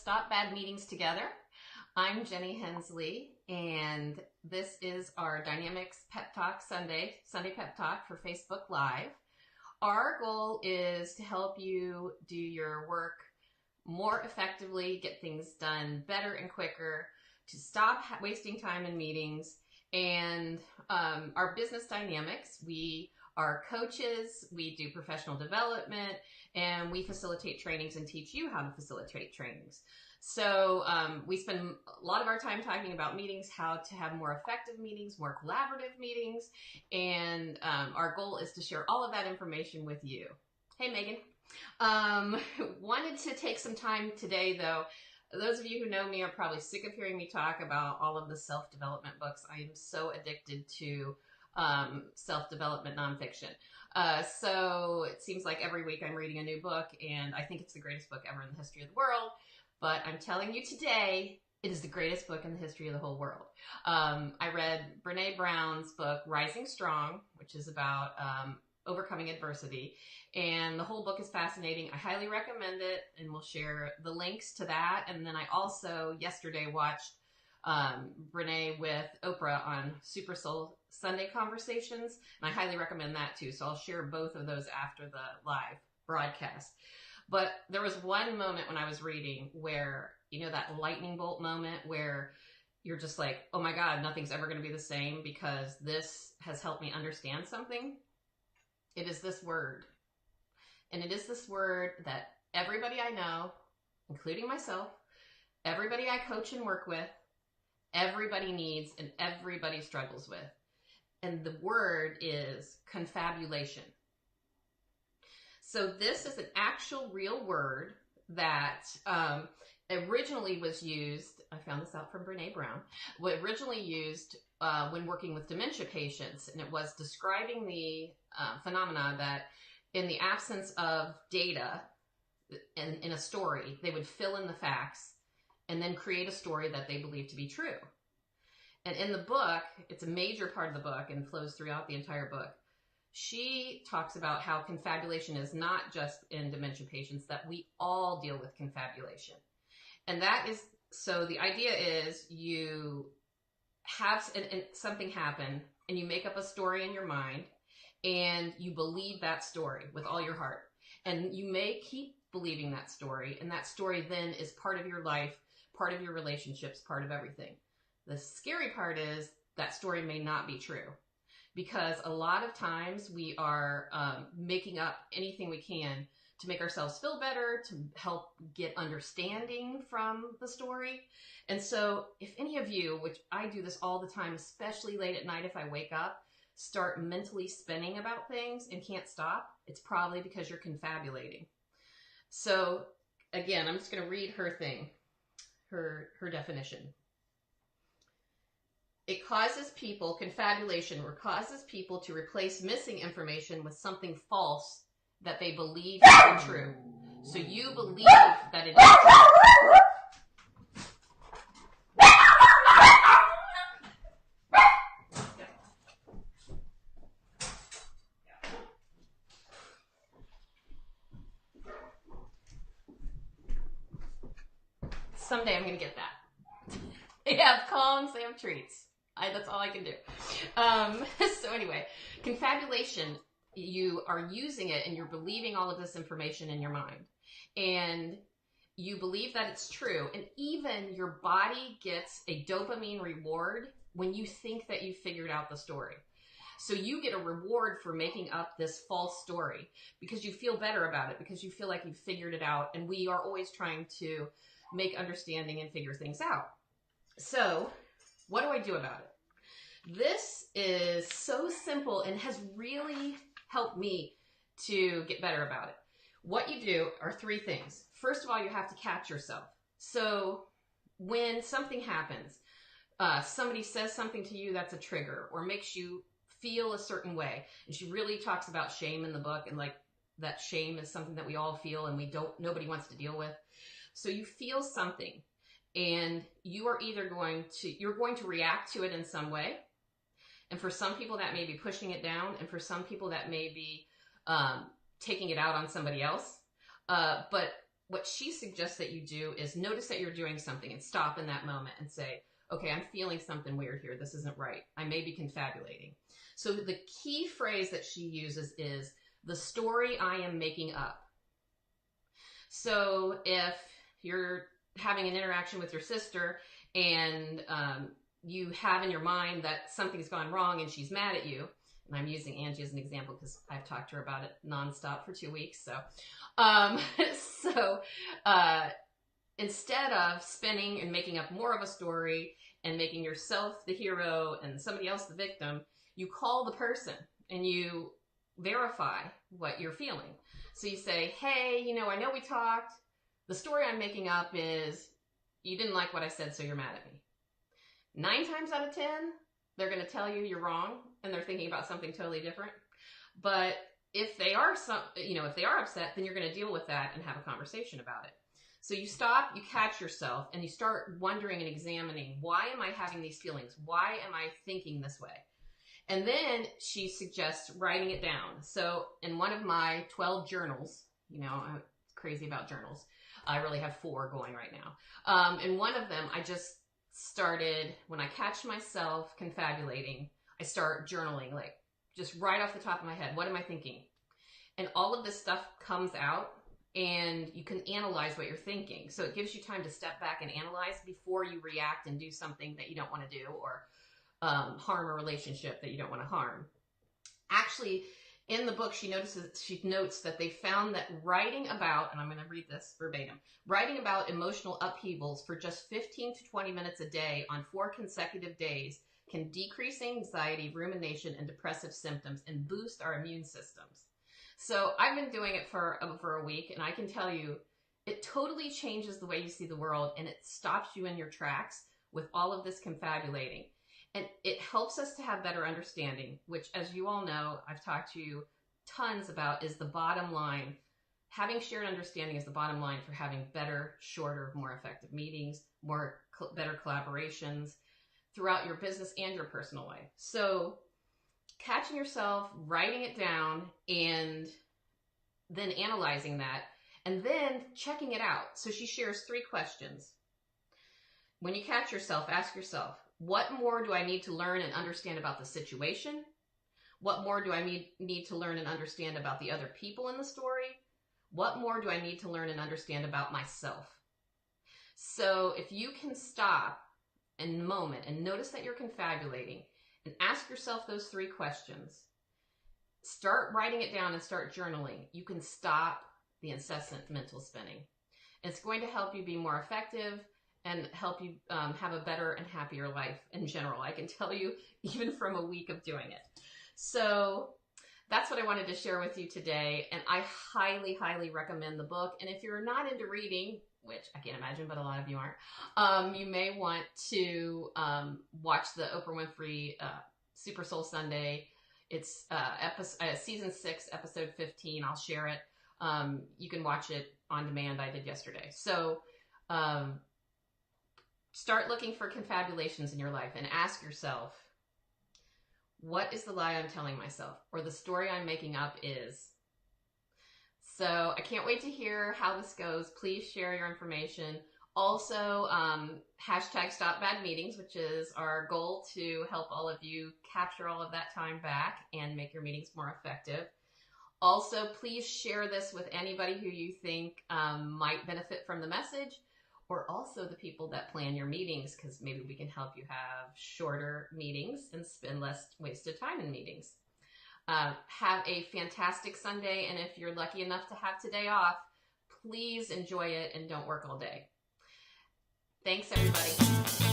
Stop Bad Meetings Together. I'm Jenny Hensley, and this is our Dynamics Pep Talk Sunday Pep Talk for Facebook Live. Our goal is to help you do your work more effectively, get things done better and quicker, to stop wasting time in meetings, and our business dynamics. We are coaches, we do professional development, and we facilitate trainings and teach you how to facilitate trainings. So we spend a lot of our time talking about meetings, how to have more effective meetings, more collaborative meetings, and our goal is to share all of that information with you. Hey, Megan. Wanted to take some time today, though. Those of you who know me are probably sick of hearing me talk about all of the self-development books. I am so addicted to self-development nonfiction. So it seems like every week I'm reading a new book, and I think it's the greatest book ever in the history of the world. But I'm telling you today, it is the greatest book in the history of the whole world. I read Brene Brown's book, Rising Strong, which is about overcoming adversity. And the whole book is fascinating. I highly recommend it, and we'll share the links to that. And then I also yesterday watched Brene with Oprah on Super Soul Sunday Conversations, and I highly recommend that too. So I'll share both of those after the live broadcast. But there was one moment when I was reading where, you know, that lightning bolt moment where you're just like, oh my God, nothing's ever going to be the same because this has helped me understand something. It is this word. And it is this word that everybody I know, including myself, everybody I coach and work with, everybody needs and everybody struggles with. And the word is confabulation. So this is an actual real word that originally was used, I found this out from Brene Brown, originally used when working with dementia patients, and it was describing the phenomena that in the absence of data in a story, they would fill in the facts and then create a story that they believe to be true. And in the book, it's a major part of the book and flows throughout the entire book. She talks about how confabulation is not just in dementia patients, that we all deal with confabulation. And that is, so the idea is you have something happen and you make up a story in your mind and you believe that story with all your heart. And you may keep believing that story, and that story then is part of your life, part of your relationships, part of everything. The scary part is that story may not be true, because a lot of times we are making up anything we can to make ourselves feel better, to help get understanding from the story. And so if any of you, which I do this all the time, especially late at night if I wake up, start mentally spinning about things and can't stop, it's probably because you're confabulating. So again, I'm just going to read her thing, her definition. It causes people, confabulation, or causes people to replace missing information with something false that they believe to be true. So you believe that it is true. Someday I'm going to get that. They have Kongs, they have treats. That's all I can do. So anyway, confabulation, you are using it and you're believing all of this information in your mind. And you believe that it's true. And even your body gets a dopamine reward when you think that you figured out the story. So you get a reward for making up this false story because you feel better about it, because you feel like you've figured it out. And we are always trying to make understanding and figure things out. So what do I do about it? This is so simple and has really helped me to get better about it. What you do are three things. First of all, you have to catch yourself. So when something happens, somebody says something to you that's a trigger or makes you feel a certain way. And she really talks about shame in the book, and like that shame is something that we all feel and nobody wants to deal with. So you feel something and you are either you're going to react to it in some way. And for some people that may be pushing it down, and for some people that may be taking it out on somebody else. But what she suggests that you do is notice that you're doing something and stop in that moment and say, okay, I'm feeling something weird here. This isn't right. I may be confabulating. So the key phrase that she uses is the story I am making up. So if you're having an interaction with your sister and you have in your mind that something's gone wrong and she's mad at you, and I'm using Angie as an example because I've talked to her about it nonstop for 2 weeks. So, instead of spinning and making up more of a story and making yourself the hero and somebody else the victim, you call the person and you verify what you're feeling. So you say, hey, I know we talked. The story I'm making up is you didn't like what I said, so you're mad at me. 9 times out of 10, they're going to tell you you're wrong and they're thinking about something totally different. But if they are if they are upset, then you're going to deal with that and have a conversation about it. So you stop, you catch yourself, and you start wondering and examining, why am I having these feelings? Why am I thinking this way? And then she suggests writing it down. So in one of my 12 journals, I'm crazy about journals. I really have 4 going right now. In one of them, I just started, when I catch myself confabulating, I start journaling, like just right off the top of my head. What am I thinking? And all of this stuff comes out and you can analyze what you're thinking. So it gives you time to step back and analyze before you react and do something that you don't want to do or harm a relationship that you don't want to harm. Actually, in the book, she notes that they found that writing about, and I'm going to read this verbatim, writing about emotional upheavals for just 15 to 20 minutes a day on 4 consecutive days can decrease anxiety, rumination, and depressive symptoms and boost our immune systems. So I've been doing it for over a week, and I can tell you it totally changes the way you see the world, and it stops you in your tracks with all of this confabulating. And it helps us to have better understanding, which, as you all know, I've talked to you tons about, is the bottom line. Having shared understanding is the bottom line for having better, shorter, more effective meetings, better collaborations throughout your business and your personal life. So catching yourself, writing it down, and then analyzing that, and then checking it out. So she shares 3 questions. When you catch yourself, ask yourself, what more do I need to learn and understand about the situation? What more do I need to learn and understand about the other people in the story? What more do I need to learn and understand about myself? So if you can stop in the moment and notice that you're confabulating and ask yourself those 3 questions, start writing it down and start journaling, you can stop the incessant mental spinning. It's going to help you be more effective and help you have a better and happier life in general. I can tell you, even from a week of doing it. So that's what I wanted to share with you today. And I highly, highly recommend the book. And if you're not into reading, which I can't imagine, but a lot of you aren't, you may want to watch the Oprah Winfrey Super Soul Sunday. It's season 6, episode 15. I'll share it. You can watch it on demand. I did yesterday. So start looking for confabulations in your life and ask yourself, what is the lie I'm telling myself, or the story I'm making up is? So I can't wait to hear how this goes. Please share your information. Also, hashtag Stop Bad Meetings, which is our goal to help all of you capture all of that time back and make your meetings more effective. Also, please share this with anybody who you think might benefit from the message, or also the people that plan your meetings, because maybe we can help you have shorter meetings and spend less wasted time in meetings. Have a fantastic Sunday, and if you're lucky enough to have today off, please enjoy it and don't work all day. Thanks, everybody.